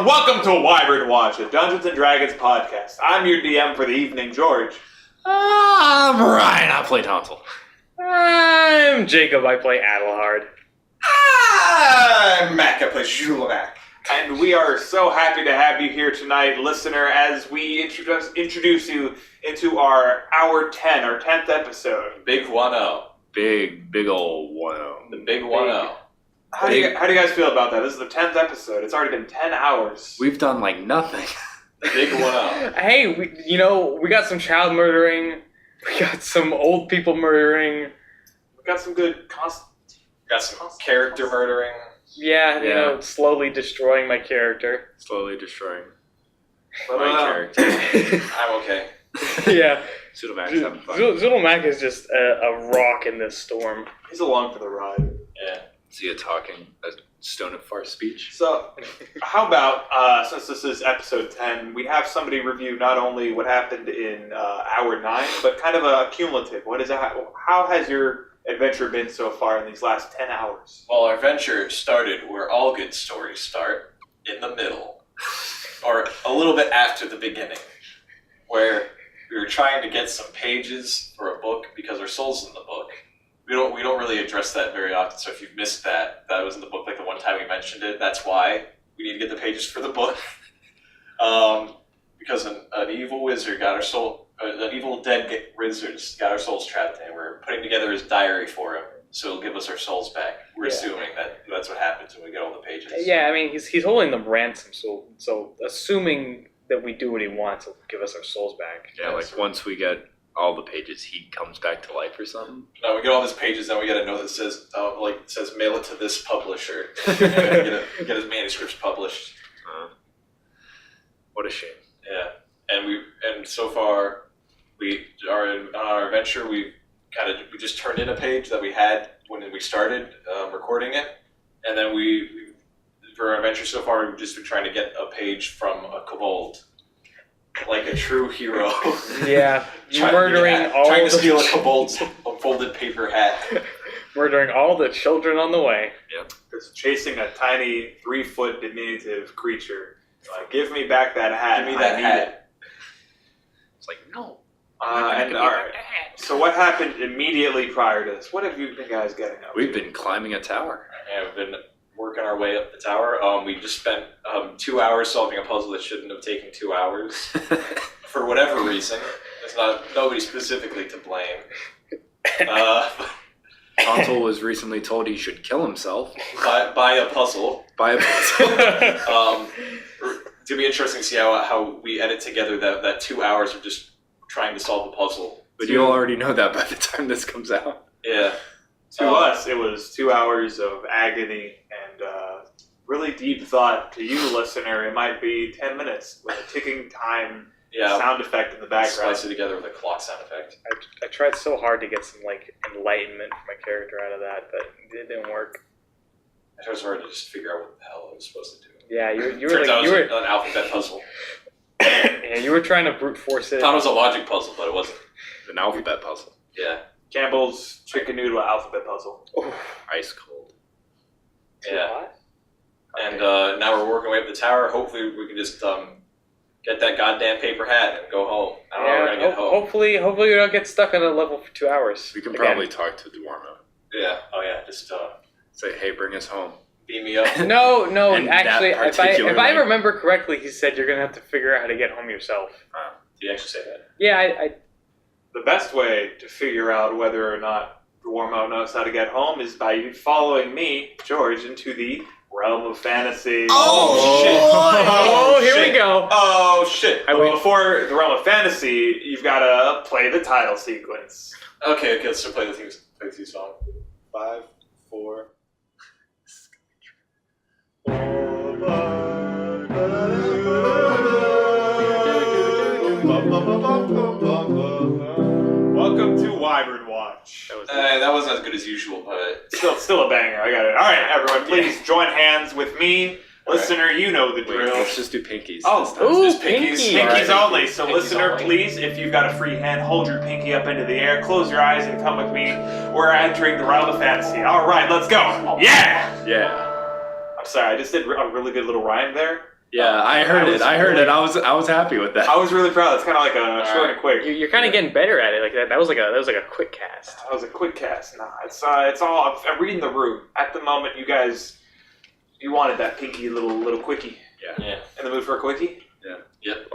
everyone. Welcome to Wyvern Watch, a Dungeons & Dragons podcast. I'm your DM for the evening, George. I'm Ryan. I play Tontle. I'm Jacob. I play Adelhard. I'm Mac. I play Julevac. And we are so happy to have you here tonight, listener, as we introduce you into our Hour 10, our 10th episode. Big 1-0. Big ol' 1-0. The big 1-0. How do you guys feel about that? This is the 10th episode. It's already been 10 hours. We've done like nothing. Big 1-0. Hey, we got some child murdering. We got some old people murdering. We got some good Got some character murdering. Yeah, slowly destroying my character. Slowly destroying But, my character. I'm okay. Yeah. Zoodlemac's having fun. Zoodlemac is just a rock in this storm. He's along for the ride. Yeah. Is he talking a stone of far speech? So, how about, since this is episode 10, we have somebody review not only what happened in Hour 9, but kind of a cumulative. How has your adventure been so far in these last 10 hours? Well, our adventure started where all good stories start, in the middle. Or a little bit after the beginning. Where we were trying to get some pages for a book because our soul's in the book. We don't really address that very often, so if you've missed that was in the book like the one time we mentioned it, that's why we need to get the pages for the book. Because an evil wizard got our soul, an evil dead wizard got our souls trapped, and we're putting together his diary for him, so he'll give us our souls back. We're assuming that's what happens when we get all the pages. Yeah, I mean, he's holding them ransom, so assuming that we do what he wants, he'll give us our souls back. Yeah, like once we get all the pages, he comes back to life or something. No, we get all his pages, then we get a note that says, says mail it to this publisher. get his manuscripts published. What a shame. Yeah, and so far, on our adventure, we just turned in a page that we had when we started recording it, and then for our adventure so far, we've just been trying to get a page from a kobold. Like a true hero. Yeah, trying to steal a kobold's folded paper hat. Murdering all the children on the way. Yep. Just chasing a tiny 3-foot diminutive creature. Give me back that hat. Give me that hat. It's like, no. Alright. So what happened immediately prior to this? What have you guys getting up to? We've been climbing a tower. Yeah, we've been working our way up the tower. We just spent 2 hours solving a puzzle that shouldn't have taken 2 hours. For whatever reason. It's not nobody specifically to blame. Tontle was recently told he should kill himself. By a puzzle. By a puzzle. It'll be interesting to see how we edit together that 2 hours of just trying to solve a puzzle. But you'll already know that by the time this comes out. Yeah. To us, it was 2 hours of agony and really deep thought. To you, listener, it might be 10 minutes with a ticking time sound effect in the background. Splice it together with a clock sound effect. I tried so hard to get some enlightenment for my character out of that, but it didn't work. I tried so hard to just figure out what the hell I was supposed to do. Yeah, you were Turns out it was an alphabet puzzle. Yeah, you were trying to brute force it. I thought it was a logic puzzle, but it wasn't. An alphabet puzzle. Yeah. Campbell's chicken noodle alphabet puzzle. Oh, Ice cold. Yeah. And now we're working our way up the tower. Hopefully we can just get that goddamn paper hat and go home. I don't know how we're going to get home. Hopefully we don't get stuck on a level for 2 hours. We can probably talk to Duarmo. Yeah. Oh, yeah. Just say, hey, bring us home. beam me up. No, And actually, that if I remember correctly, he said you're going to have to figure out how to get home yourself. Did he actually say that? Yeah, The best way to figure out whether or not Duarmo knows how to get home is by you following me, George, into the realm of fantasy. Oh, shit. Oh, here shit. we go. Oh, shit. Well, before the realm of fantasy, you've got to play the title sequence. Okay, let's just play the theme song. 5, 4. Welcome to Wyvern Watch. That wasn't as good as usual, but... Still a banger. I got it. All right, everyone, please join hands with me. Listener, you know the drill. Let's just do pinkies. Oh, this time. ooh, Just pinkies. Pinkies All right. only. So, Pinkies listener, only. please, if you've got a free hand, hold your pinky up into the air, close your eyes, and come with me. We're entering the realm of fantasy. All right, let's go. Yeah! Yeah. I'm sorry, I just did a really good little rhyme there. Yeah, I heard it. I was happy with that. I was really proud. It's kind of like a short and quick. You're kind of getting better at it. Like that was like a quick cast. That was a quick cast. Nah, it's all. I'm reading the room at the moment. You guys, you wanted that pinky little quickie. Yeah. In the mood for a quickie? Yep.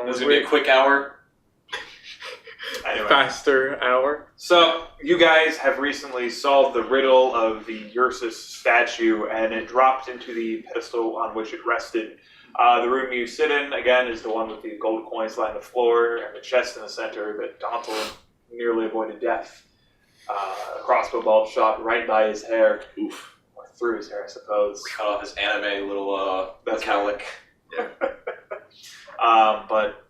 This is gonna be a quick hour. Anyway. Faster hour. So, you guys have recently solved the riddle of the Ursus statue, and it dropped into the pedestal on which it rested. The room you sit in, again, is the one with the gold coins lying on the floor, and the chest in the center that Tontle nearly avoided death. A crossbow bolt shot right by his hair. Oof. Or through his hair, I suppose. Cut off his anime little That's cowlick. But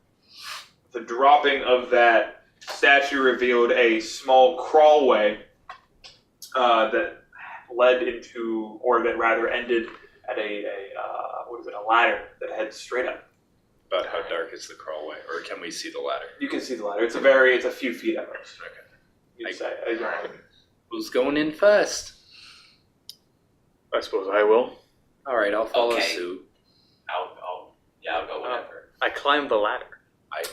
the dropping of that statue revealed a small crawlway that led into, or that rather ended at a ladder that heads straight up. About how dark is the crawlway, or can we see the ladder? You can see the ladder. It's a few feet at most. Okay. You'd say. Who's going in first? I suppose I will. All right, I'll follow Okay. suit. I'll go whenever. I climbed the ladder.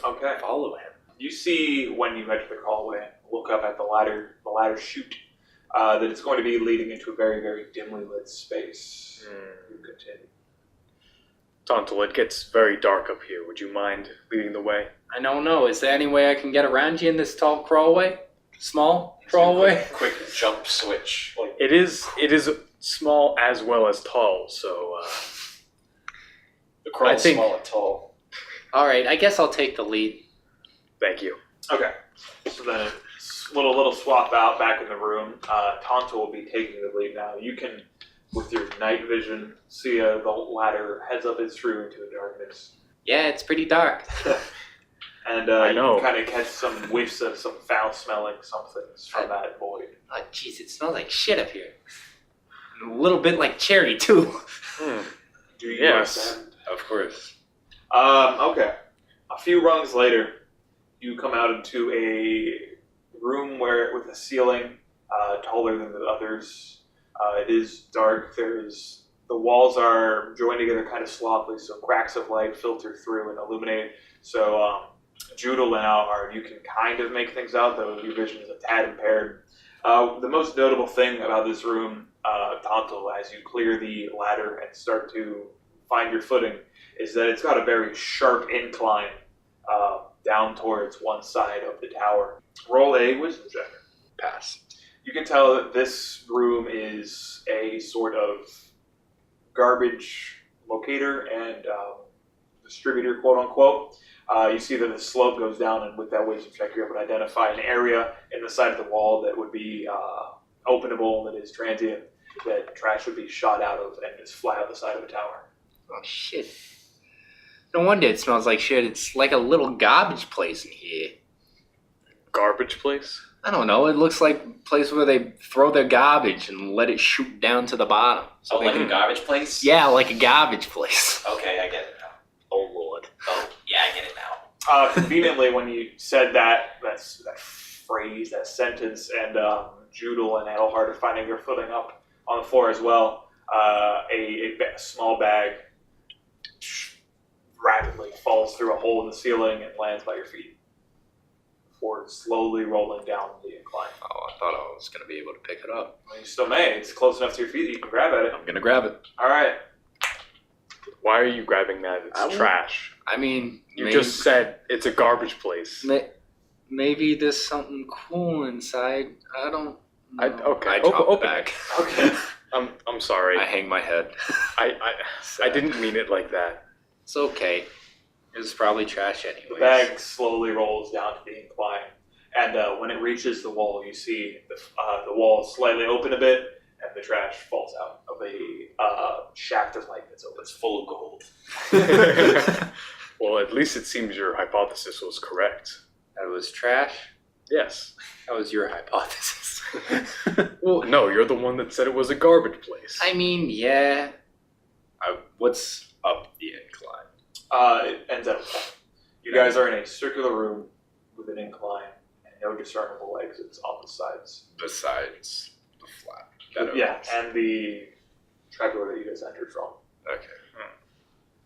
Okay. Follow him. You see when you enter the crawlway, look up at the ladder chute, that it's going to be leading into a very, very dimly lit space. You continue. Tontle, it gets very dark up here. Would you mind leading the way? I don't know. Is there any way I can get around you in this tall crawlway? Small crawlway? Quick jump switch. Like, It is small as well as tall, so the crawl's I think- small and tall. All right, I guess I'll take the lead. thank you. Okay. So then little swap out back in the room. Tonto will be taking the lead now. You can, with your night vision, see the ladder heads up its through into the darkness. Yeah, it's pretty dark. And I know. you kind of catch some whiffs of some foul-smelling somethings from that void. Oh, jeez, it smells like shit up here. And a little bit like cherry, too. Do you Yes. ascend? Of course. Okay. A few rungs later, you come out into a room with a ceiling taller than the others. It is dark. The walls are joined together kind of sloppily, so cracks of light filter through and illuminate. So Judel and you can kind of make things out, though your vision is a tad impaired. The most notable thing about this room, Tontle, as you clear the ladder and start to find your footing, is that it's got a very sharp incline down towards one side of the tower. Roll a wisdom check. Pass. You can tell that this room is a sort of garbage locator and distributor, quote unquote. You see that the slope goes down, and with that wisdom check, you're able to identify an area in the side of the wall that would be openable, that is transient, that trash would be shot out of and just fly out the side of a tower. Oh, shit. No wonder it smells like shit. It's like a little garbage place in here. Garbage place? I don't know. It looks like a place where they throw their garbage and let it shoot down to the bottom. So like a garbage place? Yeah, like a garbage place. Okay, I get it now. Oh, Lord. Oh, yeah, I get it now. Conveniently, when you said that phrase, that sentence, and Judel and Adelhard are finding their footing up on the floor as well, a small bag rapidly falls through a hole in the ceiling and lands by your feet before slowly rolling down the incline. Oh, I thought I was going to be able to pick it up. Well, you still may. It's close enough to your feet that you can grab at it. I'm going to grab it. All right. Why are you grabbing that? I It's won't- trash. I mean, You just said it's a garbage place. maybe there's something cool inside. I don't know. Okay, I drop open the bag. Okay. I'm sorry. I hang my head. I didn't mean it like that. It's okay. It was probably trash anyways. The bag slowly rolls down to the incline, and when it reaches the wall, you see the wall slightly open a bit, and the trash falls out of a shaft of light that's open. It's full of gold. Well, at least it seems your hypothesis was correct. That was trash? Yes. That was your hypothesis. Well, no, you're the one that said it was a garbage place. I mean, yeah. What's up the incline? It ends at a point. You guys are in a circular room with an incline and no discernible exits on the sides. Besides the flap. Yeah, and the trapdoor that you guys entered from. Okay.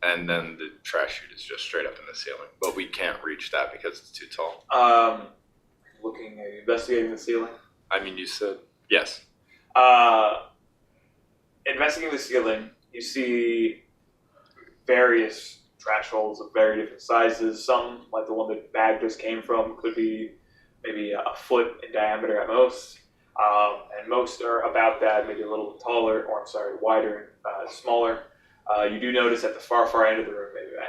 And then the trash chute is just straight up in the ceiling. But we can't reach that because it's too tall. Looking at investigating the ceiling. I mean, you said yes. Investigating the ceiling, you see various trash holes of very different sizes. Some, like the one the bag just came from, could be maybe a foot in diameter at most. And most are about that, maybe a little taller, or wider and smaller. You do notice at the far end of the room, maybe a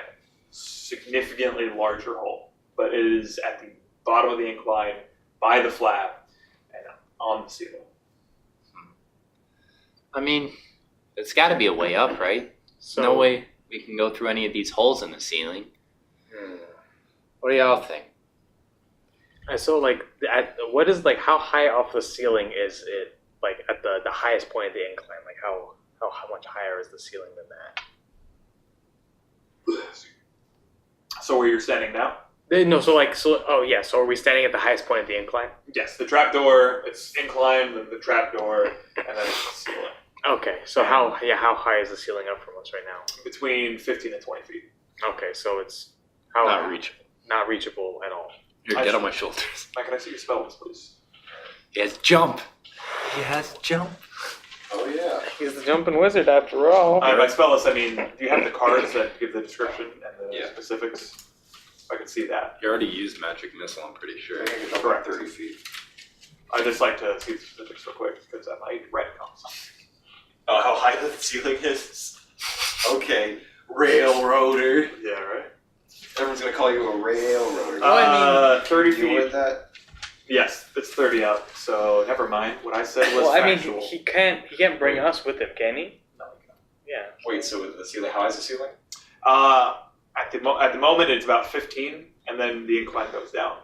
significantly larger hole, but it is at the bottom of the incline, by the flap, and on the ceiling. I mean, it's got to be a way up, right? So No way we can go through any of these holes in the ceiling. What do y'all think? So like, what is like? How high off the ceiling is it? Like at the highest point of the incline? Like how much higher is the ceiling than that? So where you're standing now? No, so are we standing at the highest point of the incline? Yes, the trapdoor, it's inclined, then the trapdoor, and then it's the ceiling. Okay, so how high is the ceiling up from us right now? Between 15 and 20 feet. Okay, so it's Not reachable. not reachable at all. Here, get on my shoulders. Now, can I see your spell list, please? He has jump. He has jump. Oh yeah. He's the jumping wizard after all. By spell list, I mean, do you have the cards that give the description and the Yeah. specifics? I can see that. You already used magic missile, I'm pretty sure. I think it's Correct. 30 feet. I just like to see the specifics real quick because I might retcon something. Oh, how high the ceiling is? Okay. Railroader. Yeah, right? Everyone's gonna call you a railroader. I 30 You with feet. that? Yes, it's 30 up, so never mind. What I said was Well, I mean, factual. he can't bring us with him, can he? No. Yeah. Wait, so the ceiling, how high is the ceiling? At the moment, it's about 15, and then the incline goes down.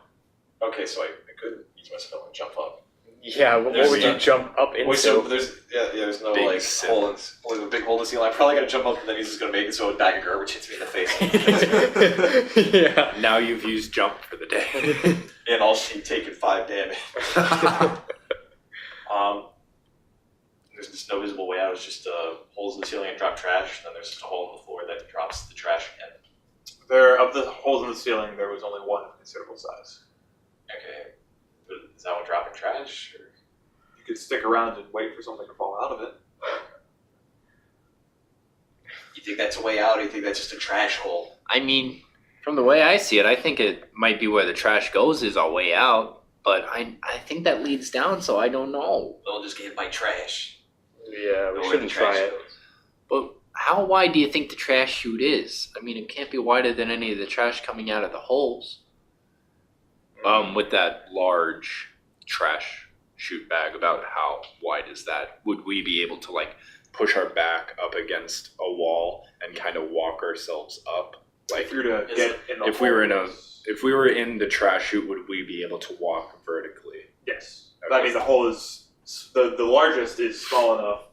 Okay, so I could use my spell and jump up. Yeah. What There's would you no- jump up into? Wait, so there's no Big like ceiling. hole in, like a big hole in the ceiling. I'm probably gonna jump up and then he's just gonna make it so a bag of garbage hits me in the face. Yeah. Now you've used jump for the day. And I'll be taking 5 damage. There's just no visible way out. It's just holes in the ceiling and drop trash. And then there's just a hole in the floor that drops the trash again. Of the holes in the ceiling, there was only one of considerable size. Okay, but is that one dropping trash? Or? You could stick around and wait for something to fall out of it. You think that's a way out, or you think that's just a trash hole? I mean, from the way I see it, I think it might be where the trash goes is our way out. But I think that leads down, so I don't know. They'll just get hit by trash. Yeah, we Know where shouldn't the trash try it. goes. But how wide do you think the trash chute is? I mean, it can't be wider than any of the trash coming out of the holes. With that large trash chute bag, about how wide is that? Would we be able to like push our back up against a wall and kind of walk ourselves up? Like If you were to Is get in the if we were in a- holes- if we were in the trash chute, would we be able to walk vertically? Yes. Okay. I mean, the hole is the largest is small enough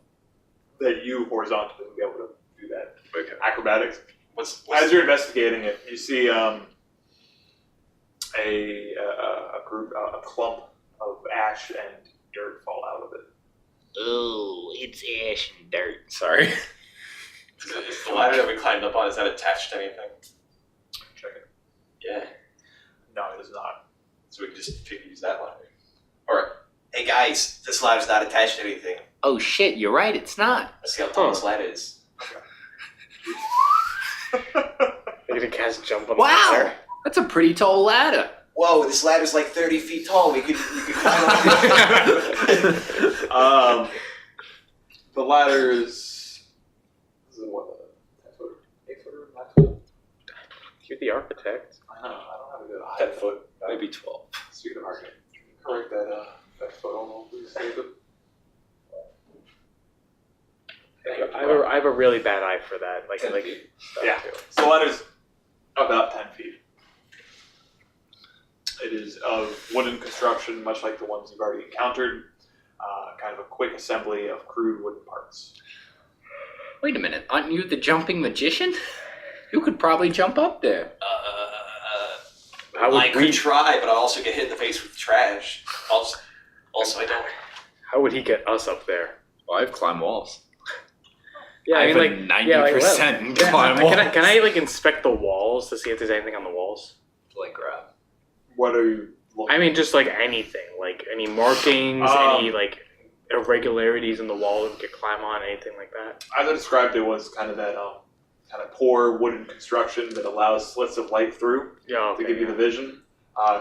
that you horizontally would be able to do that. Okay. Acrobatics. What's As you're investigating it, you see a clump of ash and dirt fall out of it. Oh, it's ash and dirt. Sorry. is the ladder that we climbed up on, is that attached to anything? Check it. Yeah. No, it is not. So we can just use that ladder. Or, hey guys, this ladder's not attached to anything. Oh shit, you're right, it's not. Let's see how tall this ladder is. You're gonna cast jump on Wow! the ladder. That's a pretty tall ladder. Whoa, this ladder's like 30 feet tall. We could climb up. The ladder is what, 10 foot, 8 footer, 9 foot? You're the architect. I know. I don't have a good eye. 10 foot. Maybe 12. Speaking of arcade, can you correct that photo, please, David? I have a really bad eye for that. Like 10 like feet. stuff Yeah. too. So the ladder's about 10 feet. It is of wooden construction, much like the ones you've already encountered. Kind of a quick assembly of crude wooden parts. Wait a minute, aren't you the jumping magician? You could probably jump up there. How would I could try, but I'll also get hit in the face with trash. Also, I don't. How would he get us up there? Well, I've climbed walls. Yeah, I I have mean, a like 90% climb walls. Can I like inspect the walls to see if there's anything on the walls? Like grab. What are you looking I mean, just like anything, like any markings, any like irregularities in the wall that we could climb on, anything like that. As I described, it was kind of that kind of poor wooden construction that allows slits of light through Yeah, to give you the vision.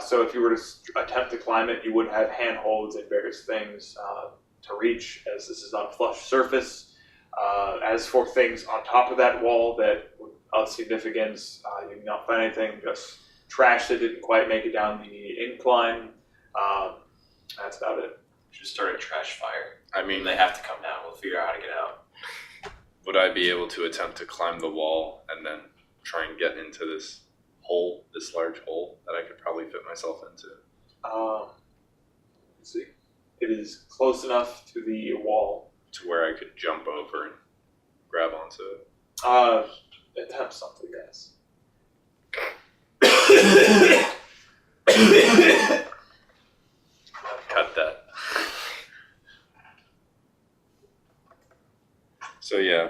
So if you were to attempt to climb it, you would have handholds and various things to reach, as this is not a flush surface. As for things on top of that wall that were of significance, you did not find anything, just trash that didn't quite make it down the incline. That's about it. Should start a trash fire. I mean, They have to come down. We'll figure out how to get out. would I be able to attempt to climb the wall and then try and get into this hole, this large hole that I could probably fit myself into? Let's see. It is close enough to the wall. To where I could jump over and grab onto it? Attempt something, yes. Cut that. So yeah,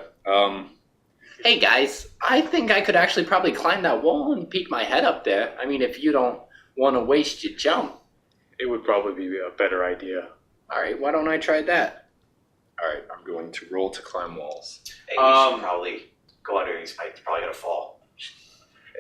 Hey guys, I think I could actually probably climb that wall and peek my head up there. I mean, if you don't want to waste your jump. It would probably be a better idea. All right, why don't I try that? alright, I'm going to roll to climb walls. Hey, we should probably go under these pipes. Probably gonna fall.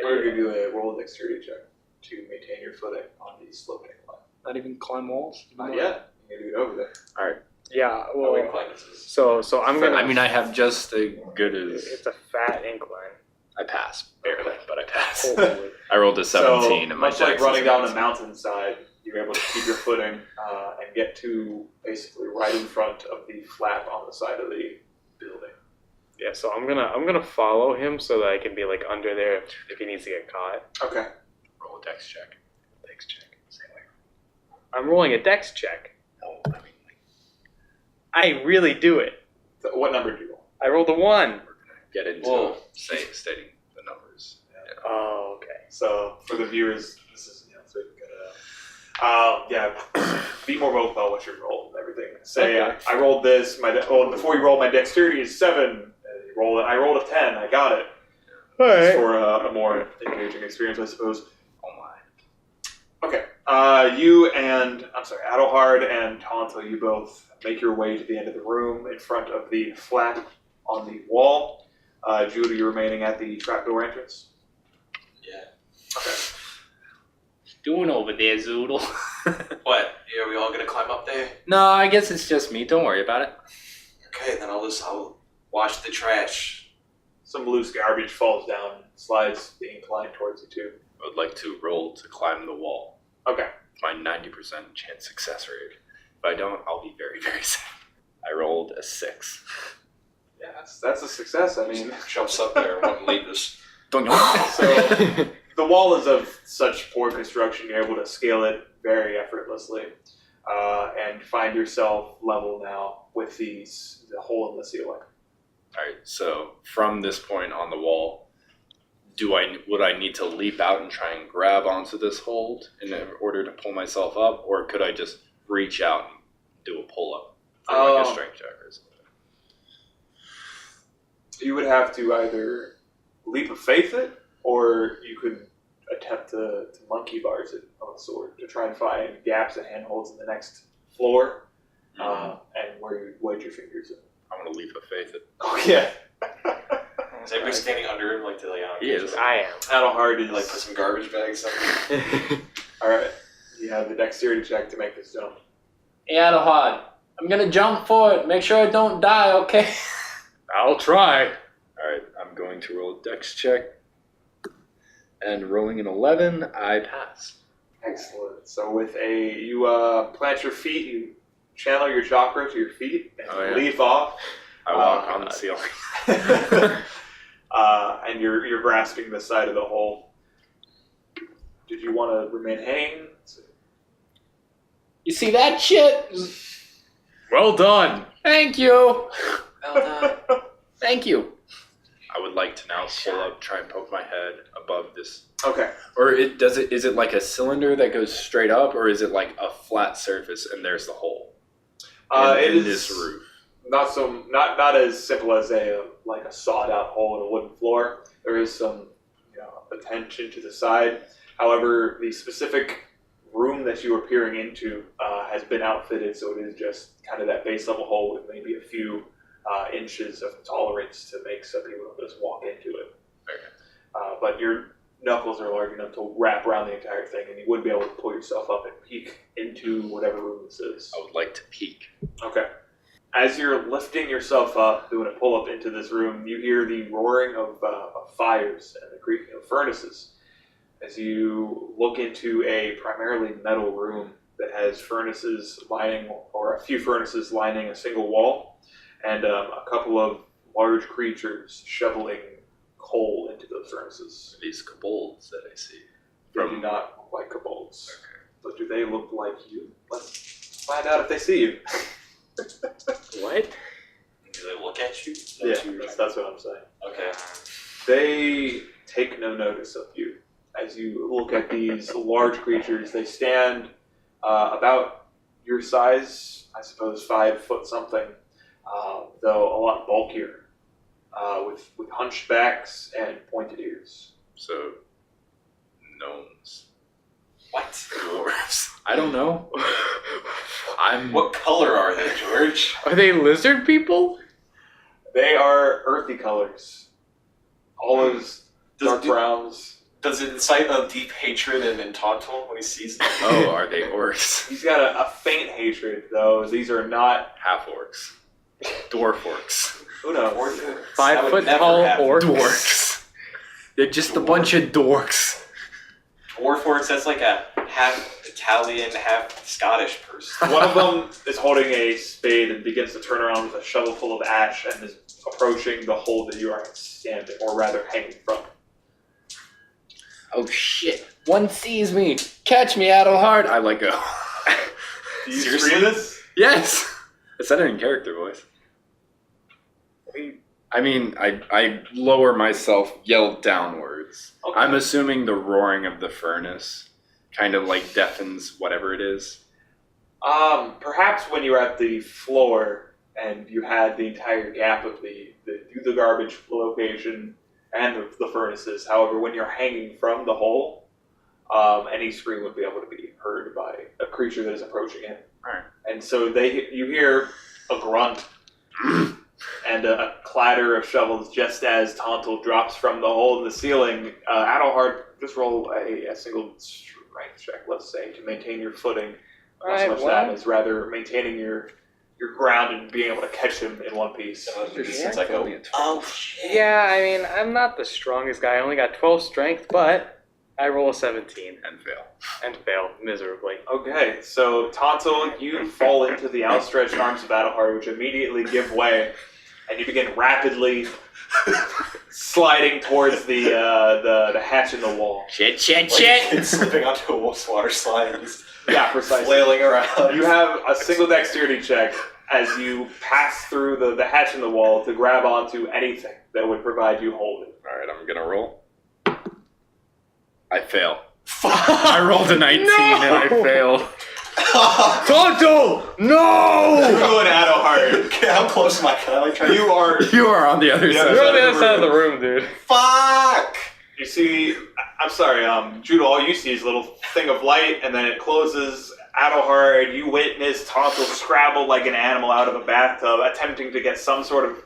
I'm going to give you a roll dexterity check to maintain your footing on the sloping line. Not even climb walls? Not yet. You need to get over there. Yeah, Oh, well, incline this is. so I'm gonna. I mean, I have just as good as... It's a fat incline. I pass, barely, but I pass. Holy. I rolled a 17 so, and my much like dex running is down a 19. mountainside, you're able to keep your footing and get to basically right in front of the flap on the side of the building. Yeah, so I'm gonna follow him so that I can be like under there if he needs to get caught. Okay. Roll a dex check. Dex check. I'm rolling a dex check. No, I mean, I really do it. So what number do you roll? I rolled a 1. get into Whoa. stating the numbers. Oh, okay. So for the viewers, this is so you can be more vocal about what you rolled and everything. Say Okay. I rolled this. Before you roll, my dexterity is 7. And you roll it. I rolled a 10. I got it. All Just right. for a more engaging experience, I suppose. Oh my. Okay. You and Adelhard and Tontle, you both make your way to the end of the room in front of the flap on the wall. Judah, you're remaining at the trapdoor entrance. Yeah. Okay. Doing over there, Zoodle? What? Yeah, are we all gonna climb up there? No, I guess it's just me. Don't worry about it. Okay, then I'll wash the trash. Some loose garbage falls down, slides the incline towards you too. I would like to roll to climb the wall. Okay. My 90% chance success rate. If I don't, I'll be very, very sad. I rolled a 6. Yeah, that's a success. I mean, Jumps up there and won't leave us. so the wall is of such poor construction, you're able to scale it very effortlessly, and find yourself level now with the hole in the ceiling. Alright, so from this point on the wall, would I need to leap out and try and grab onto this hold in order to pull myself up, or could I just reach out and do a pull up for like a strength check or something? You would have to either leap of faith it, or you could attempt to monkey bars it on a sword to try and find gaps and handholds in the next floor, and where you wedge your fingers in. I want to leap of faith it. Oh yeah. Is everybody standing under him like to like? He is. I Adelhard is Like put some garbage bags up. am. all right. You have the dexterity check to make this jump. Hey, Adelhard, I'm gonna jump forward. Make sure I don't die, okay? I'll try. Alright, I'm going to roll a dex check. And rolling an 11, I pass. Excellent. So with you plant your feet, you channel your chakra to your feet, and Oh, yeah. leap off. I walk on the ceiling. And you're grasping the side of the hole. Did you want to remain hanging? You see that shit? Well done. Thank you. Well done. Thank you. I would like to now pull up, try and poke my head above this. Okay. Or is it like a cylinder that goes straight up, or is it like a flat surface and there's the hole It in is this roof? not as simple as a sawed out hole in a wooden floor. There is some attention to the side. However, the specific room that you are peering into has been outfitted, so it is just kind of that base level hole with maybe a few inches of tolerance to make some people just walk into it. Okay. But your knuckles are large enough to wrap around the entire thing, and you would be able to pull yourself up and peek into whatever room this is. I would like to peek. Okay. As you're lifting yourself up, doing a pull-up into this room, you hear the roaring of fires and the creaking of furnaces. As you look into a primarily metal room that has furnaces lining, or a few furnaces lining a single wall, and a couple of large creatures shoveling coal into those furnaces. These kobolds that I see. They do not look like kobolds. Okay. But do they look like you? Let's find out if they see you. What? Do they look at you? That's what I'm saying. Okay. They take no notice of you. As you look at these large creatures, they stand about your size, I suppose 5 foot something, though a lot bulkier, with hunched backs and pointed ears. So, gnomes. What? Dwarves. I don't know. What color are they, George? Are they lizard people? They are earthy colors. Olives, dark browns. Does it incite a deep hatred in Tontle when he sees them? Oh, are they orcs? He's got a faint hatred, though. These are not... Half orcs. Dwarf orcs. Who knows? 5 foot tall orcs. Dorks. They're just a bunch of dorks. Dwarf orcs, that's like a half Italian, half Scottish person. One of them is holding a spade and begins to turn around with a shovel full of ash and is approaching the hole that you are standing, or rather hanging from. Oh shit! One sees me. Catch me, Adelhard. I let go. Do you Seriously? scream this? Yes. I said it in character voice. I mean, I lower myself, yell downwards. Okay. I'm assuming the roaring of the furnace kind of like deafens whatever it is. Perhaps when you were at the floor and you had the entire gap of the garbage location and the furnaces. However, when you're hanging from the hole, any scream would be able to be heard by a creature that is approaching it. Alright. And so you hear a grunt and a clatter of shovels just as Tontle drops from the hole in the ceiling. Adelhard, just roll a single strength check, let's say, to maintain your footing. Not so much that as rather maintaining your ground and being able to catch him in one piece. Since I go, oh shit. Yeah, I mean, I'm not the strongest guy. I only got 12 strength, but I roll a 17 And fail. and fail miserably. Okay, so Tontle, you fall into the outstretched arms of Adelhard, which immediately give way, and you begin rapidly sliding towards the hatch in the wall. Shit! It's slipping onto a wolf's water slide and just Yeah, precisely. flailing around. You have a single dexterity check as you pass through the hatch in the wall to grab onto anything that would provide you holding. Alright, I'm gonna roll. I fail. I rolled a 19 and I fail. Tonto! No! Good, Adelhard. Okay, how close am I? Can I like try to... You are. You are on the other side. You're on the other side of the room, dude. Fuck! You see, I'm sorry, Judah, all you see is a little thing of light, and then it closes. Adelhard, you witness Tontle scrabble like an animal out of a bathtub, attempting to get some sort of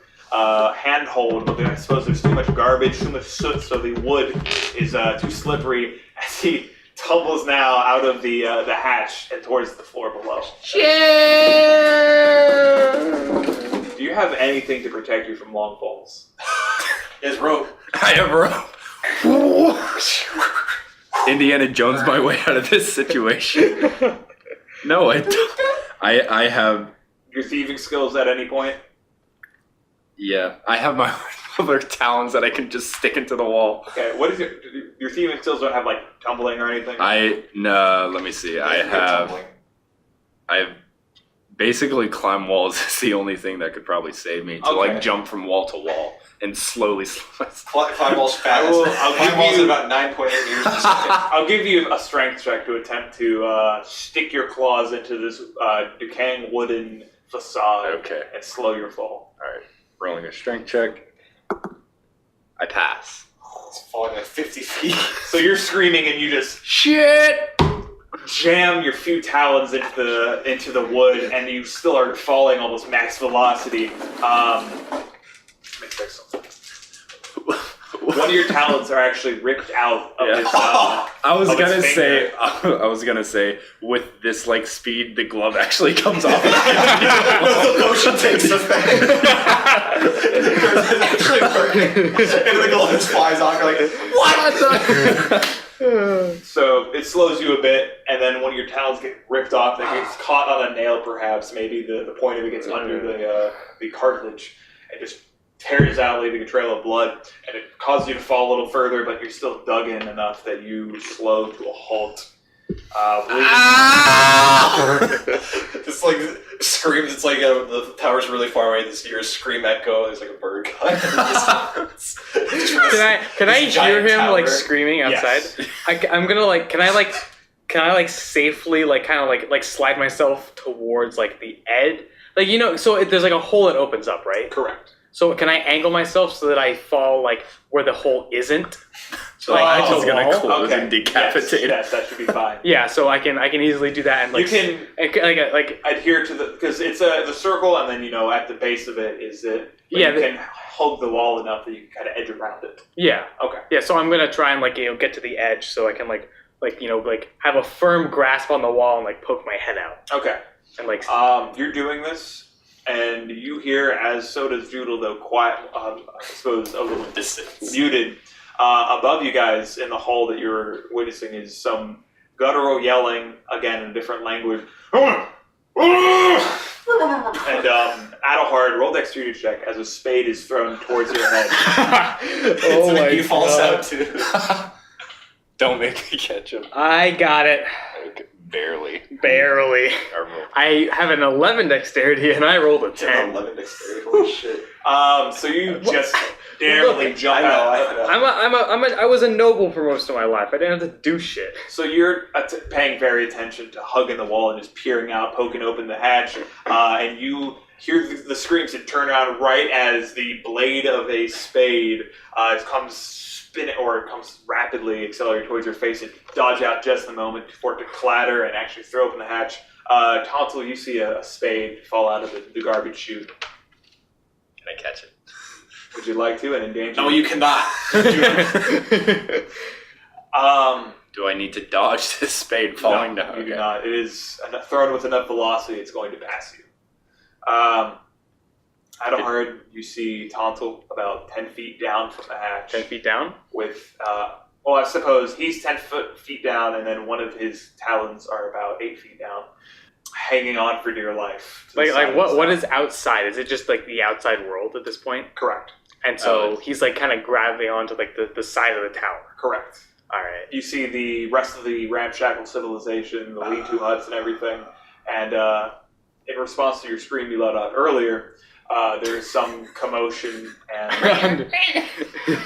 handhold, but I suppose there's too much garbage, too much soot, so the wood is too slippery as he tumbles now out of the hatch and towards the floor below. Do you have anything to protect you from long falls? His rope. I have rope. Indiana Jones my way out of this situation. No, I don't. I have... Your thieving skills at any point? Yeah, I have my other talons that I can just stick into the wall. Okay, what is your thieving skills don't have like tumbling or anything? No, let me see. I have basically climb walls is the only thing that could probably save me to like jump from wall to wall and slowly. Climb walls fast. I'll Climb give walls you- at about 9.8 meters per second. I'll give you a strength check to attempt to stick your claws into this decaying wooden facade Okay. and slow your fall. All right. Rolling a strength check. I pass. It's falling like 50 feet. So you're screaming and you just Shit! jam your few talons into the wood, and you still are falling almost max velocity. Let me fix something. One of your talons are actually ripped out of Yeah. this. I was Of its gonna say, finger. I was gonna say, with this like speed, the glove actually comes off. The potion takes effect. It's actually working. And the glove just flies off. You're like, what? So it slows you a bit, and then one of your talons get ripped off. That gets caught on a nail, perhaps. Maybe the point of it gets under the cartilage, and just tears out, leaving a trail of blood. And it causes you to fall a little further, but you're still dug in enough that you slow to a halt. It's like screams. It's like the tower's really far away. This hear a scream echo. There's like a bird calling. Can I hear him like tower. screaming outside? Yes. I'm gonna like. Can I safely like kind of like slide myself towards like the edge? Like so there's like a hole that opens up, right? Correct. So can I angle myself so that I fall like where the hole isn't? So Oh, like I was gonna wall? close and decapitate. Yes, that should be fine. Yeah, so I can easily do that and like You can like adhere to because it's the circle, and then at the base of it is it. But Yeah, you can hug the wall enough that you can kind of edge around it. yeah. Okay. Yeah, so I'm gonna try and like get to the edge so I can like have a firm grasp on the wall and like poke my head out Okay. and like You're doing this, and you hear, as so does Doodle, though quiet, I suppose a little Distance. muted. Above you guys in the hall that you're witnessing is some guttural yelling, again in a different language. And Adelhard, roll dexterity check as a spade is thrown towards your head. Oh my He falls God. out too. Don't make me catch him. I got it. Okay, barely. Barely. I rolled. I have an 11 dexterity and I rolled a 10. 11 dexterity. Holy shit. So you just narrowly jump out. I was a noble for most of my life. I didn't have to do shit. So you're paying very attention to hugging the wall and just peering out, poking open the hatch, and you hear the screams and turn around right as the blade of a spade comes rapidly accelerating towards your face and dodge out just the moment for it to clatter and actually throw open the hatch. Tontle, you see a spade fall out of the garbage chute. Can I catch it? Would you like to and endanger? No, you cannot. Do I need to dodge this spade falling down? You do Okay. not. It is thrown with enough velocity, it's going to pass you. Adelhard, you see Tontle about 10 feet down from the hatch. 10 feet down? With, well, I suppose he's 10 feet down, and then one of his talons are about 8 feet down, hanging on for dear life. to the side Like of what the is outside? Is it just like the outside world at this point? Correct. And so he's like kind of grabbing onto like the side of the tower. Correct. All right. You see the rest of the ramshackle civilization, the lean-to huts and everything, and in response to your scream you let out earlier, there's some commotion, and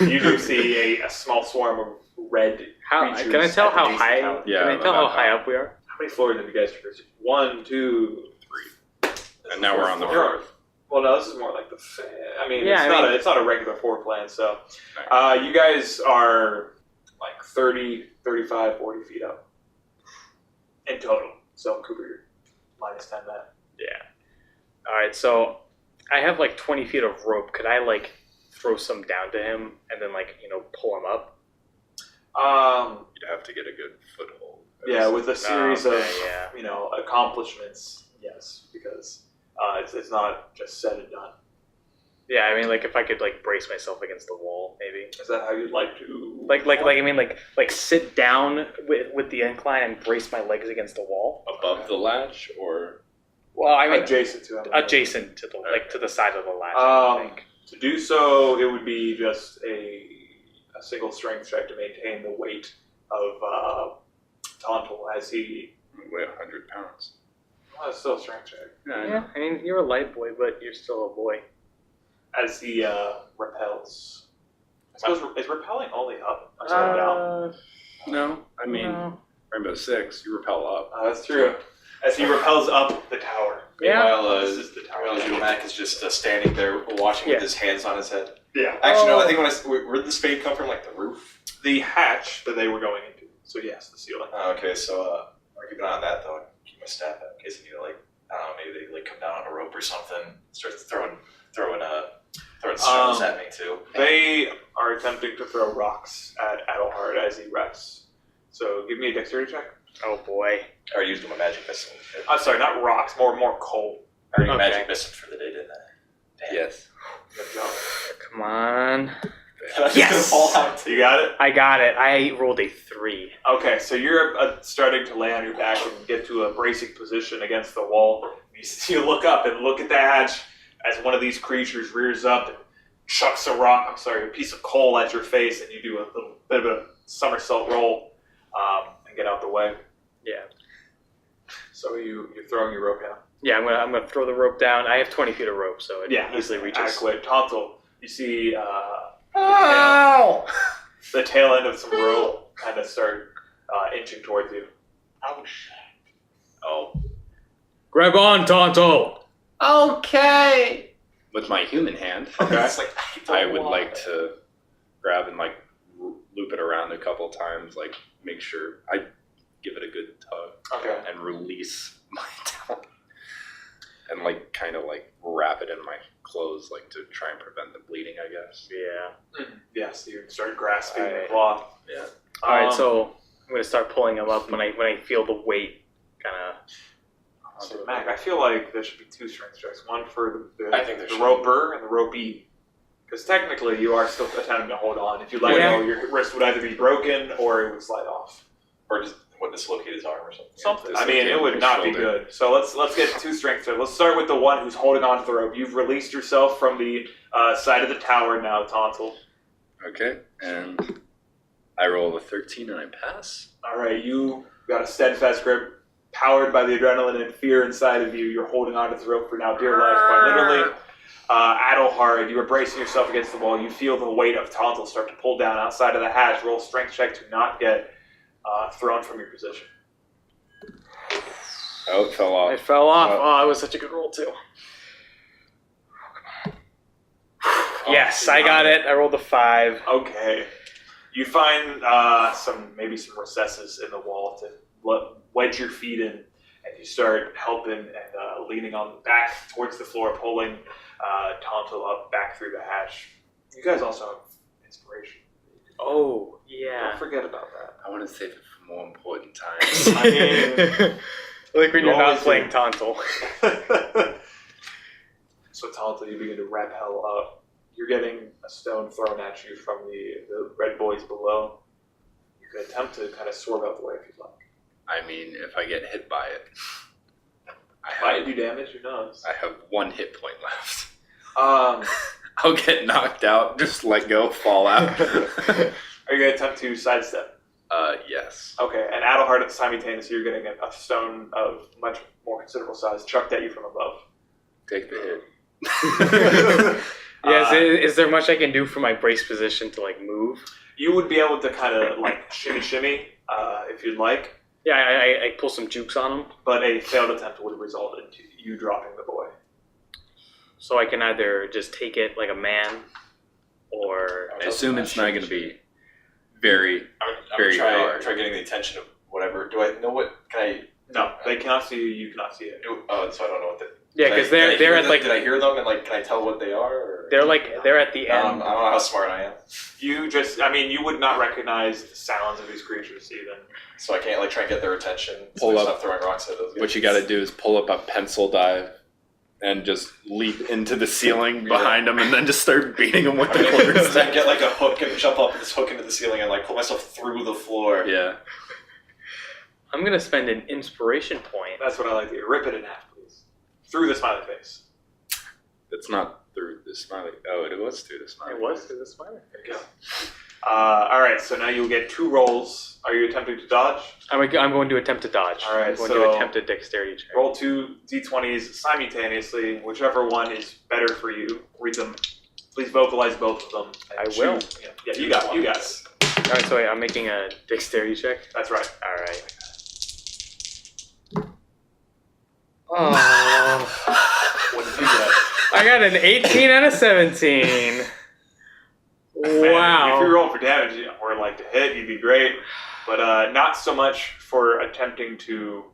you do see a small swarm of red How creatures. can I tell at the how base of the high? tower. Yeah, Can I tell how about high how- up we are? How many floors have you guys traversed? 1, 2, 3. And now we're on the There are- fourth. Well, no, this is more like the. I mean, Yeah, it's not a regular floor plan. So, you guys are like 30, 35, 40 feet up in total. So, Cooper, you're minus 10 that. Yeah. All right. So I have like 20 feet of rope. Could I like throw some down to him and then like pull him up? You'd have to get a good foothold. Yeah, with a series Okay, of yeah. accomplishments, yes, because it's not just said and done. Yeah. I mean, like if I could like brace myself against the wall, maybe. Is that how you'd like to? Like sit down with the incline and brace my legs against the wall. Above the latch, or Well, I mean, adjacent to him. adjacent to the to the side of the latch. I think. To do so, it would be just a single strength check to maintain the weight of Tontle as he. weigh 100 pounds. Well, it's still a strength check. Yeah, I mean, you're a light boy, but you're still a boy. As he repels. I suppose is repelling only up? Or down? No, I mean No. Rainbow Six. You repel up. That's true. as he rappels up the tower. Yeah. Meanwhile, This is the tower. Mac is just standing there watching with his hands on his head. Yeah. Actually, no. I think where did the spade come from? Like the roof. The hatch that they were going into. So yes, the ceiling. Oh, okay, so I'll keep an eye on that though. Keep my staff out in case I need to I don't know, maybe they come down on a rope or something. Start throwing stones at me too. They are attempting to throw rocks at Adelhard as he rests. So give me a dexterity check. Oh boy. I already used my magic missile. I'm sorry, not rocks, more coal. I already Okay. magic missile for the day, didn't I? Damn. Yes. Good job. Come on. I was Yes! gonna fall out. You got it? I got it. I rolled a 3. Okay, so you're starting to lay on your back and get to a bracing position against the wall. You look up and look at the hatch as one of these creatures rears up and chucks a piece of coal at your face, and you do a little bit of a somersault roll and get out the way. Yeah. So you're throwing your rope down. Yeah, I'm gonna throw the rope down. I have 20 feet of rope, so it easily reaches. Adequate. Tontle, you see the tail end of some rope kind of start inching towards you. Oh. Grab on, Tontle! Okay. With my human hand, Okay. It's like I would like to grab and loop it around a couple times, make sure I give it a good tug Okay. and release my talon. And kind of wrap it in my clothes, to try and prevent the bleeding, I guess. Yeah. Yes, you start grasping the Alright. cloth. Yeah. Alright, so I'm gonna start pulling him up when I feel the weight kinda. So Mac, I feel like there should be 2 strength checks. One for I think there the should. roper and the ropee. Because technically you are still attempting to hold on. If you let Yeah. go, your wrist would either be broken or it would slide off. Or just dislocate his arm or something. Something. I dislocate mean, it would his not be shoulder. good. So let's get 2 strength checks. Let's start with the one who's holding on to the rope. You've released yourself from the side of the tower now, Tontle. Okay, and I roll a 13 and I pass. All right, you got a steadfast grip. Powered by the adrenaline and fear inside of you, you're holding onto the rope for now dear life, quite literally. Adelhard, you are bracing yourself against the wall. You feel the weight of Tontle start to pull down outside of the hatch. Roll a strength check to not get thrown from your position. Oh, it fell off. It fell off. Oh, it was such a good roll too. Yes, I got it. I rolled a 5. Okay. You find some recesses in the wall to wedge your feet in, and you start helping and leaning on the back towards the floor, pulling Tontle up back through the hatch. You guys also have inspiration. Oh, yeah. Don't forget about that. I want to save it for more important times. I mean, like when you you're not always playing do. Tontle. So Tontle, you begin to rappel up. You're getting a stone thrown at you from the red boys below. You could attempt to kind of swerve out the way if you'd like. I mean, if I get hit by it, Might do damage, who knows? I have 1 hit point left. Um, I'll get knocked out, just let go, fall out. Are you going to attempt to sidestep? Yes. Okay, and Adelhard simultaneously, you're getting a stone of much more considerable size chucked at you from above. Take the hit. Yeah, is there much I can do for my brace position to move? You would be able to kind of shimmy if you'd like, Yeah, I pull some jukes on him, but a failed attempt would result in you dropping the boy. so I can either just take it like a man, or I assume it's not going to be very... I'm Very gonna hard. try getting the attention of whatever. Do I know what? Can I? No, they cannot see you, you cannot see it. Oh, so I don't know what the. yeah, because they're at Did I hear them and Can I tell what they are? Or? they're at the I end. don't know how smart I am, You would not recognize the sounds of these creatures even. so I can't try and get their attention. Pull so up. Stop throwing rocks at those guys. What you got to do is pull up a pencil dive and just leap into the ceiling behind them and then just start beating them with the Then quarterstaff. get a hook and jump up this hook into the ceiling and pull myself through the floor. Yeah. I'm gonna spend an inspiration point. That's what I like to do. Rip it in half, please. Through the smiley face. It's not through the smiley... Oh, it was through the smiley. It was through the spider. There you go. Alright, so now you'll get 2 rolls. Are you attempting to dodge? I'm going to attempt to dodge. All right, I'm going so- to attempt a dexterity check. Roll 2 d20s simultaneously, whichever one is better for you. Read them. Please vocalize both of them. and I will. choose- Yeah, you got it. All right, so wait, I'm making a dexterity check. That's right. All right. Oh, What did you get? I got an 18 out of 17. Man, Wow. if you roll for damage or like to hit, you'd be great. But not so much for attempting to,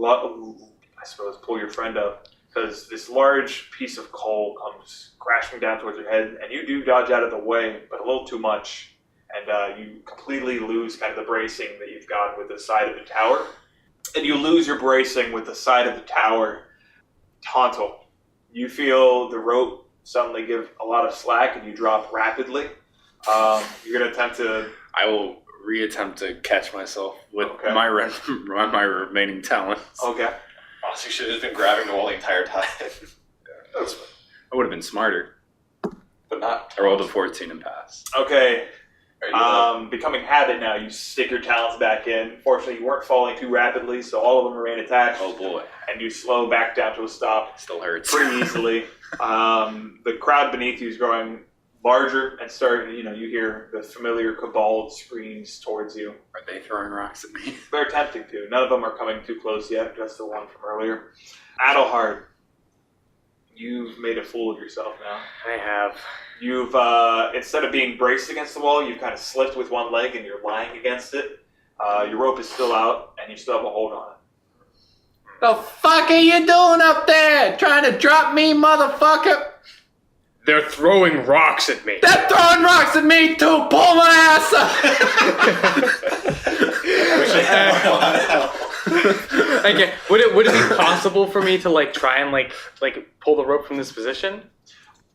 I suppose, pull your friend up. Because this large piece of coal comes crashing down towards your head, and you do dodge out of the way, but a little too much. And you completely lose kind of the bracing that you've got with the side of the tower. And you lose your bracing with the side of the tower. Tontle, you feel the rope suddenly give a lot of slack, and you drop rapidly. You're going to attempt to... I will reattempt to catch myself with Okay. my remaining talents. Okay. Honestly, you should have been grabbing the wall the entire time. I would have been smarter. But not. I rolled a 14 and passed. Okay. Are you Becoming habit now, you stick your talents back in. Fortunately, you weren't falling too rapidly, so all of them remain attached. Oh boy, And you slow back down to a stop still hurts. pretty easily. The crowd beneath you is growing larger and you hear the familiar kobold screams towards you. Are they throwing rocks at me? They're attempting to. None of them are coming too close yet, just the one from earlier. Adelhard, you've made a fool of yourself now. I have. You've, instead of being braced against the wall, you've kind of slipped with one leg and you're lying against it. Your rope is still out and you still have a hold on it. The fuck are you doing up there? Trying to drop me, motherfucker? They're throwing rocks at me. They're throwing rocks at me too! Pull my ass up! Okay, would it be possible for me to like try and like pull the rope from this position?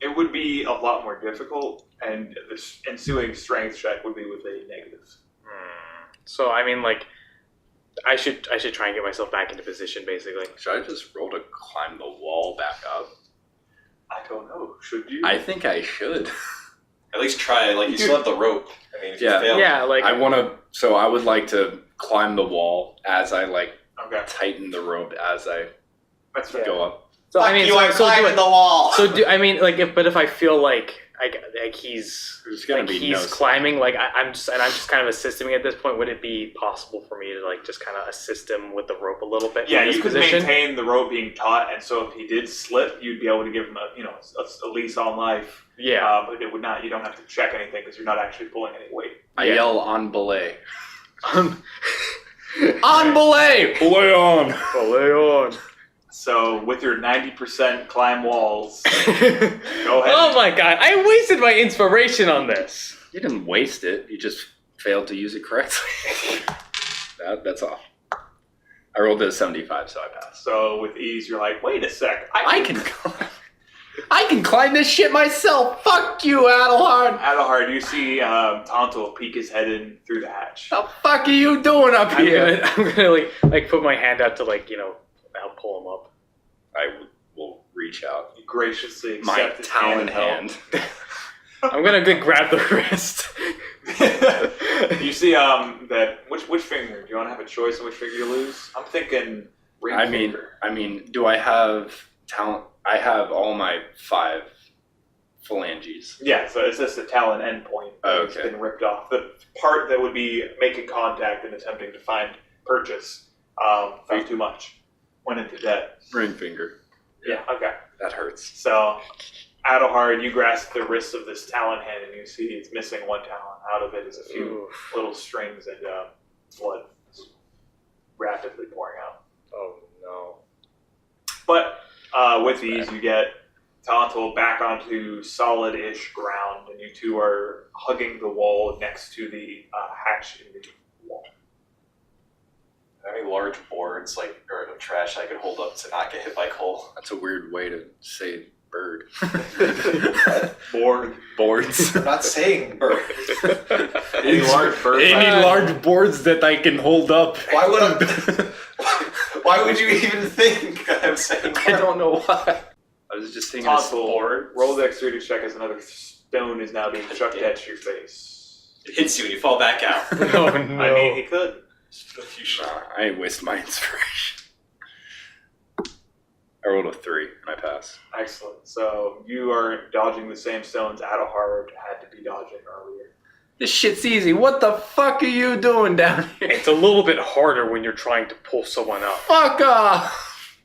It would be a lot more difficult, and the ensuing strength check would be with a negative. So I mean, like, I should try and get myself back into position, basically. Should I just roll to climb the wall back up? I don't know. Should you? I think I should. At least try. Like, you still have the rope. I mean, if Yeah. you fail. Yeah, like I would like to climb the wall as I Okay. tighten the rope as I That's right. go up. So I mean, you so, are so do climbing it. the wall. So do I mean like if I feel like he's There's gonna like be he's no climbing, like I'm just kind of assisting him at this point. Would it be possible for me to like just kind of assist him with the rope a little bit? Yeah, from this you could position? maintain the rope being taut, and so if he did slip, you'd be able to give him a lease on life. Yeah. But it would not. You don't have to check anything because you're not actually pulling any weight. I Yeah. yell on belay. On belay! Belay on! Belay on. So with your 90% climb walls, go ahead. Oh my god! I wasted my inspiration on this. You didn't waste it. You just failed to use it correctly. That's all. I rolled a 75, so I passed. So with ease, you're like, wait a sec. I can climb this shit myself. Fuck you, Adelhard. Adelhard, you see Tontle peek his head in through the hatch. The fuck are you doing up I'm here? gonna like put my hand out to like help pull him up. I will reach out. You graciously My accept his talon hand. hand. I'm gonna grab the wrist. You see that which finger? Do you want to have a choice on which finger you lose? I'm thinking ring finger. I mean, do I have talent? I have all my 5 phalanges. Yeah, so it's just the talon endpoint that's Okay. been ripped off. The part that would be making contact and attempting to find purchase felt too much. Went into debt. Ring finger. Yeah, okay. That hurts. So, Adelhard, you grasp the wrist of this talon hand and you see it's missing one talon. Out of it is a few Oof. little strings and blood rapidly pouring out. Oh no. But with these, you get Tontle back onto solid-ish ground, and you two are hugging the wall next to the hatch in the wall. Are there any large boards, or trash I could hold up to not get hit by coal? That's a weird way to say bird. Board. Boards. I'm not saying bird. Any large bird? Any large boards that I can hold up. Why would I? Why would you even think I'm saying I don't know why. I was just thinking of Tontle, board. roll the dexterity check as another stone is now being chucked at your face. It hits you and you fall back out. Oh no. I mean, he could. You should. Nah, I ain't waste my inspiration. I rolled a 3 and I passed. Excellent. So you are dodging the same stones Adelhard had to be dodging earlier. This shit's easy. What the fuck are you doing down here? It's a little bit harder when you're trying to pull someone up. Fuck off!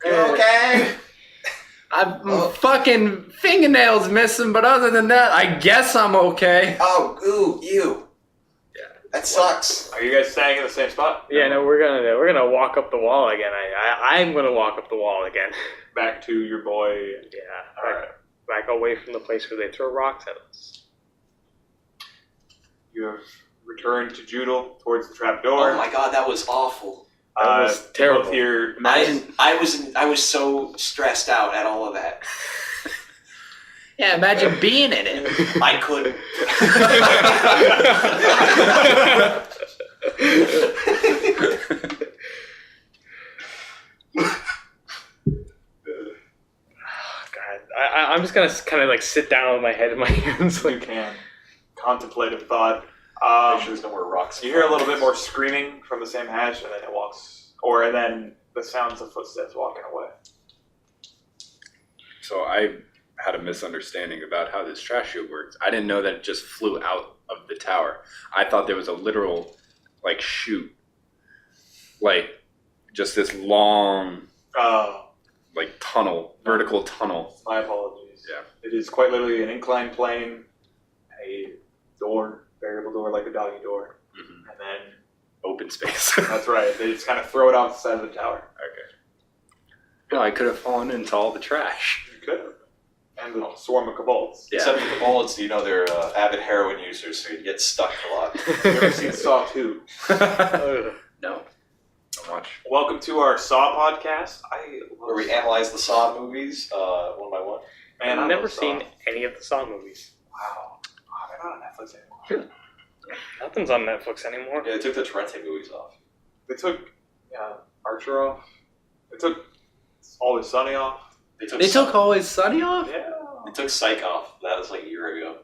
You okay? I'm fucking fingernails missing, but other than that, I guess I'm okay. Oh, ooh, ew. Yeah. That sucks. Are you guys staying in the same spot? Yeah, no, we're gonna walk up the wall again. I'm gonna walk up the wall again. Back to your boy. Yeah. All right. Back away from the place where they throw rocks at us. You have returned to Judel towards the trap door. Oh my god, that was awful. That was terrible. Both here. I was so stressed out at all of that. Yeah, imagine being in it. I couldn't. God, I'm just gonna kind of like sit down with my head in my hands. You Like, can. Contemplative thought. Make sure there's no more rocks. You hear a little bit more screaming from the same hatch, and then it walks, and then the sounds of footsteps walking away. So I had a misunderstanding about how this trash chute works. I didn't know that it just flew out of the tower. I thought there was a literal, like, chute. Like, just this long, like, tunnel, vertical tunnel. My apologies. Yeah. It is quite literally an inclined plane, a door, variable door like a doggy door, Mm-hmm. and then Open space. that's right. They just kind of throw it off the side of the tower. Well, I could have fallen into all the trash. You could have. And the swarm of kobolds. Yeah. Except for the bullets, you know, they're avid heroin users, so you'd get stuck a lot. Have you ever seen Saw 2? ugh. No. Don't watch. Welcome to our Saw podcast. Where we analyze the Saw movies one by one. Man, I I've never love Saw. seen any of the Saw movies. Wow. Oh, they're not on Netflix anymore. Nothing's on Netflix anymore. Yeah, they took the Torrente movies off. They took Archer off. They took Always Sunny off. They took They took Always Sunny off? Yeah. They took Psych off. That was like a year ago.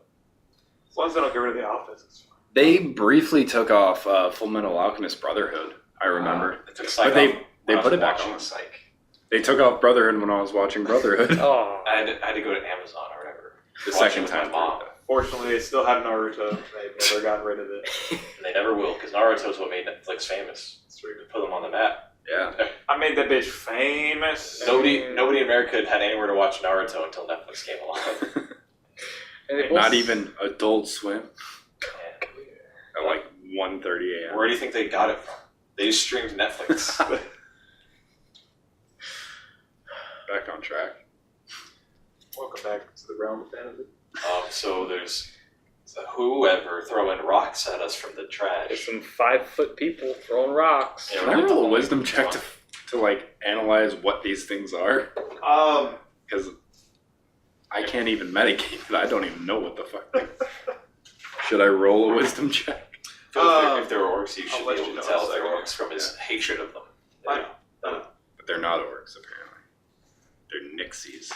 As long as they don't get rid of the office, it's fine. They briefly took off Full Metal Alchemist Brotherhood, I remember. They took Psych But they- off they when I put was it back watching on. Psych. They took off Brotherhood when I was watching Brotherhood. Oh. I had to go to Amazon or whatever. The Watch second it with time my mom. Fortunately, they still have Naruto. They've never gotten rid of it. And they never will, because Naruto's what made Netflix famous. It's true. Put them on the map. Yeah. I made that bitch famous. Nobody in America had anywhere to watch Naruto until Netflix came along. And they Not both- even Adult Swim Yeah. at like 1:30 a.m. Where do you think they got it from? They just streamed Netflix. Back on track. Welcome back to the realm of fantasy. So there's whoever throwing rocks at us from the There's trash. some 5-foot people throwing rocks. Yeah, Can I roll a wisdom check to like analyze what these things are? Because I can't even medicate it. I don't even know what the fuck. Should I roll a wisdom check? If they're orcs, you should I'll be let able you to know tell in a they're second. orcs from his hatred of them. I know. But they're not orcs apparently. They're nixies.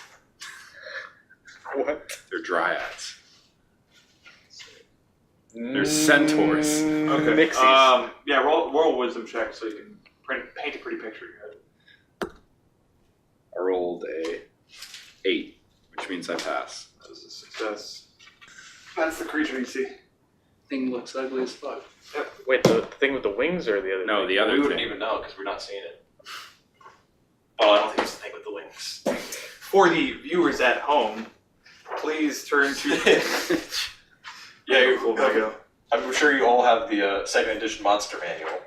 What? They're dryads. They're centaurs. Okay. Nixies. Yeah, roll a wisdom check so you can paint a pretty picture in your head. I rolled a 8, which means I pass. That is a success. That's the creature you see. Thing looks ugly as fuck. Wait, the thing with the wings or the other No, thing? the other We wouldn't thing. even know because we're not seeing it. Oh, I don't think it's the thing with the wings. For the viewers at home, please turn to. Yeah, you're cool. Go. I'm sure you all have the second edition monster manual.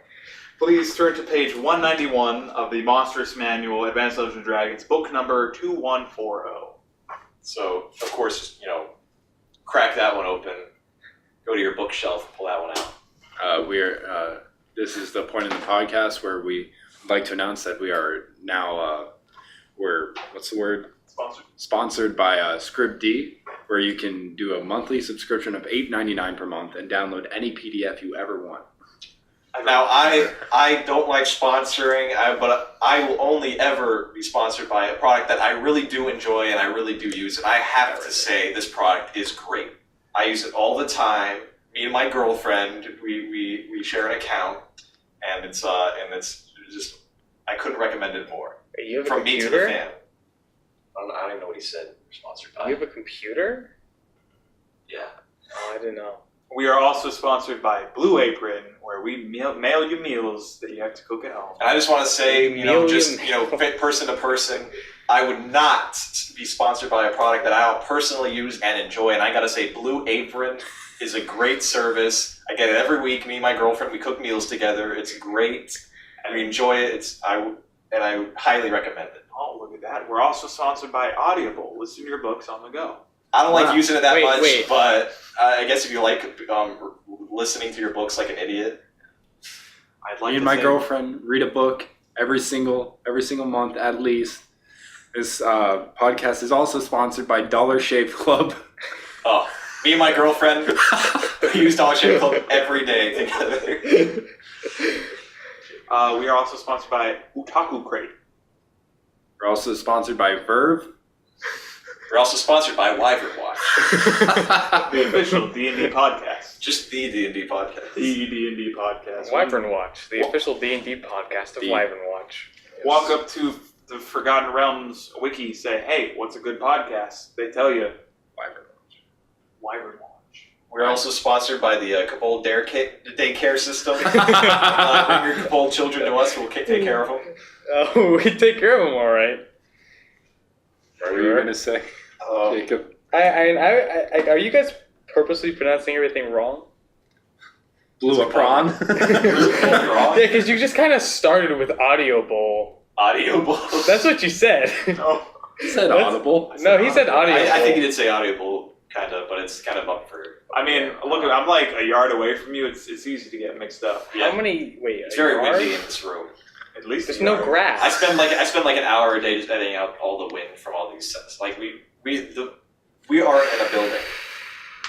Please turn to page 191 of the Monstrous Manual, Advanced Dungeons and Dragons, book number 2140. So, of course, crack that one open, go to your bookshelf, pull that one out. This is the point in the podcast where we like to announce that we are now, what's the word? Sponsored. Sponsored by ScriptD, where you can do a monthly subscription of $8.99 per month and download any PDF you ever want. Now, I don't like sponsoring, but I will only ever be sponsored by a product that I really do enjoy and I really do use. And I have to say, this product is great. I use it all the time. Me and my girlfriend, we share an account, and it's just, I couldn't recommend it more. You have a From me to the computer? fan. I don't even know what he said. We're sponsored by. You have a computer? Yeah. Oh, I didn't know. We are also sponsored by Blue Apron, where we mail you meals that you have to cook at home. And I just want to say, Million. fit person to person, I would not be sponsored by a product that I don't personally use and enjoy. And I gotta say, Blue Apron is a great service. I get it every week. Me and my girlfriend, we cook meals together. It's great, and we enjoy it. I highly recommend it. Oh, look at that. We're also sponsored by Audible. Listen to your books on the go. I don't like using it that much, Wait. but I guess if you like listening to your books like an idiot, I'd like Me and to my think- girlfriend read a book every single month at least. This podcast is also sponsored by Dollar Shave Club. oh, me and my girlfriend we use Dollar Shave Club every day together. We are also sponsored by Otaku Crate. We're also sponsored by Verve. We're also sponsored by Wyvern Watch, The official D&D podcast. just the D&D podcast. The D&D podcast. Wyvern Watch, the official D&D podcast of Wyvern Watch. Walk up to the Forgotten Realms wiki, say, hey, what's a good podcast? They tell you, Wyvern Wyvern Watch. We're also sponsored by the Cabal daycare system. Bring your Cabal children to us, we'll take care of them. Oh, we take care of them all right. What were you gonna say, Jacob? Are you guys purposely pronouncing everything wrong? Blew a prawn. Yeah, because you just kind of started with Audio Bowl. Audible. That's what you said. Oh, He said That's- audible. No, he said Audio Bowl. I think he did say Audible, kind of, but it's kind of up for. I mean, look, I'm like a yard away from you. It's easy to get mixed up. How many? Wait, It's a very yard? windy in this room. At least There's a no yard. grass. I spend like an hour a day just editing out all the wind from all these sets. Like we are in a building.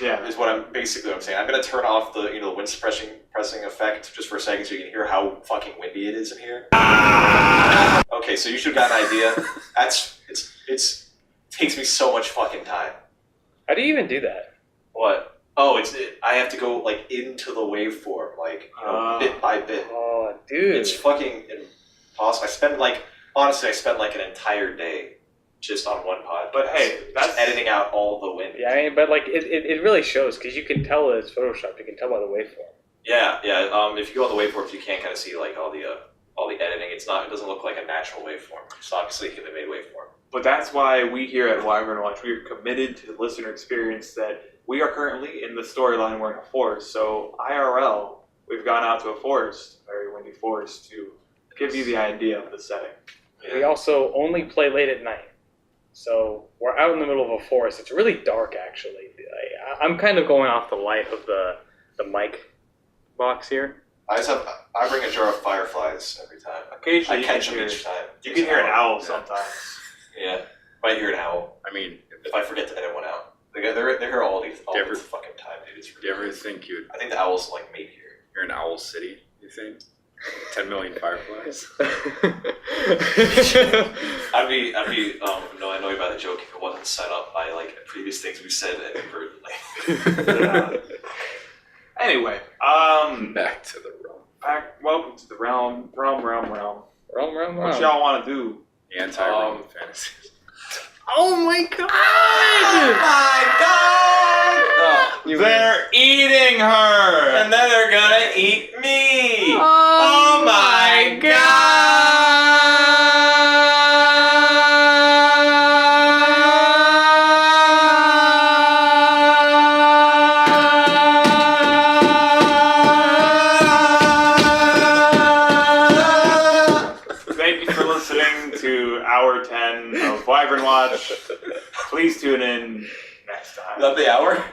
Yeah. Is what I'm saying. I'm gonna turn off the the wind suppressing effect just for a second so you can hear how fucking windy it is in here. Okay, so you should have got an idea. It's takes me so much fucking time. How do you even do that? What? Oh, I have to go like into the waveform, like bit by bit. Oh, dude. It's fucking impossible. I spend like an entire day just on one pod. But hey, that's just editing out all the wind. Yeah, I mean, but like it really shows because you can tell it's Photoshop. You can tell by the waveform. Yeah. If you go on the waveforms, you can kind of see like all the editing. It doesn't look like a natural waveform. It's obviously a human made waveform. But that's why we here at Wyvern Watch, we are committed to the listener experience that we are currently in the storyline. We're in a forest. So IRL, we've gone out to a forest, a very windy forest, to give you the idea of the setting. We also only play late at night. So we're out in the middle of a forest. It's really dark, actually. I'm kind of going off the light of the mic box here. I bring a jar of fireflies every time. Occasionally, I catch you them can each time. you can hear an owl Yeah. sometimes. Yeah, might hear an owl I mean, if I forget to edit one out. They're here all the Ever- fucking time, dude. It's do you ever ridiculous. think I think the owls like mate here. you're in Owl City? You think 10 million fireflies? I'd be annoyed by the joke if it wasn't set up by like previous things we said inadvertently. Anyway, Back to the realm. welcome to the realm. Rum. What y'all want to do? The anti-realm fantasies. Oh my god! They're eating her! And then they're gonna eat me! Oh my Thank you for listening to Hour 10 of Wyvern Watch. Please tune in next time. Is that the hour?